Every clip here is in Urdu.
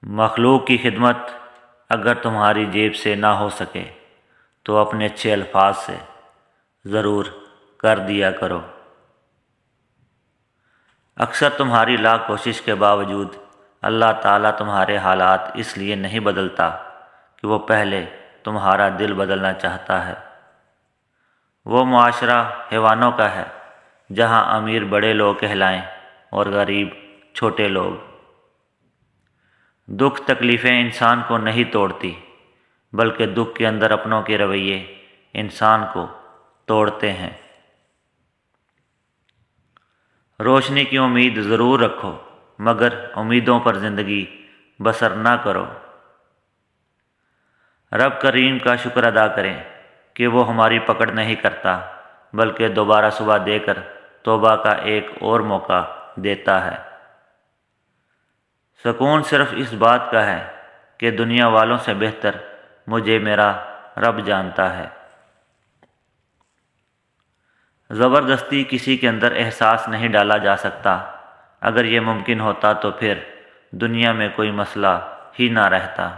مخلوق کی خدمت اگر تمہاری جیب سے نہ ہو سکے تو اپنے اچھے الفاظ سے ضرور کر دیا کرو۔ اکثر تمہاری لاکھ کوشش کے باوجود اللہ تعالیٰ تمہارے حالات اس لیے نہیں بدلتا کہ وہ پہلے تمہارا دل بدلنا چاہتا ہے۔ وہ معاشرہ حیوانوں کا ہے جہاں امیر بڑے لوگ کہلائیں اور غریب چھوٹے لوگ۔ دکھ تکلیفیں انسان کو نہیں توڑتی بلکہ دکھ کے اندر اپنوں کے رویے انسان کو توڑتے ہیں۔ روشنی کی امید ضرور رکھو مگر امیدوں پر زندگی بسر نہ کرو۔ رب کریم کا شکر ادا کریں کہ وہ ہماری پکڑ نہیں کرتا بلکہ دوبارہ صبح دے کر توبہ کا ایک اور موقع دیتا ہے۔ سکون صرف اس بات کا ہے کہ دنیا والوں سے بہتر مجھے میرا رب جانتا ہے۔ زبردستی کسی کے اندر احساس نہیں ڈالا جا سکتا، اگر یہ ممکن ہوتا تو پھر دنیا میں کوئی مسئلہ ہی نہ رہتا۔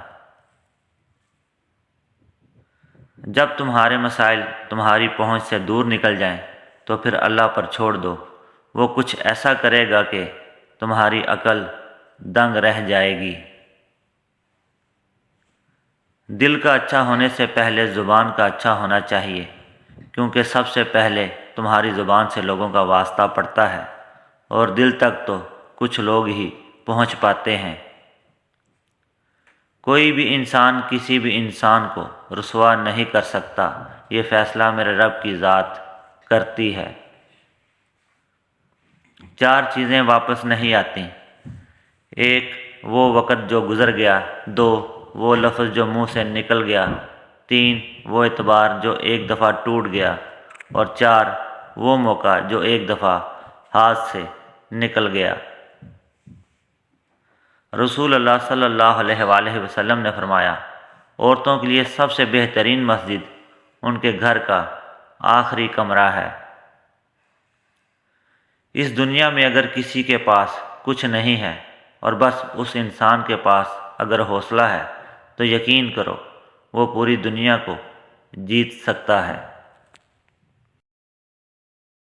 جب تمہارے مسائل تمہاری پہنچ سے دور نکل جائیں تو پھر اللہ پر چھوڑ دو، وہ کچھ ایسا کرے گا کہ تمہاری عقل دنگ رہ جائے گی۔ دل کا اچھا ہونے سے پہلے زبان کا اچھا ہونا چاہیے، کیونکہ سب سے پہلے تمہاری زبان سے لوگوں کا واسطہ پڑتا ہے اور دل تک تو کچھ لوگ ہی پہنچ پاتے ہیں۔ کوئی بھی انسان کسی بھی انسان کو رسوا نہیں کر سکتا، یہ فیصلہ میرے رب کی ذات کرتی ہے۔ 4 چیزیں واپس نہیں آتی: 1 وہ وقت جو گزر گیا، 2 وہ لفظ جو منہ سے نکل گیا، 3 وہ اعتبار جو ایک دفعہ ٹوٹ گیا، اور 4 وہ موقع جو ایک دفعہ ہاتھ سے نکل گیا۔ رسول اللہ صلی اللہ علیہ وآلہ وسلم نے فرمایا، عورتوں کے لیے سب سے بہترین مسجد ان کے گھر کا آخری کمرہ ہے۔ اس دنیا میں اگر کسی کے پاس کچھ نہیں ہے اور بس اس انسان کے پاس اگر حوصلہ ہے تو یقین کرو وہ پوری دنیا کو جیت سکتا ہے۔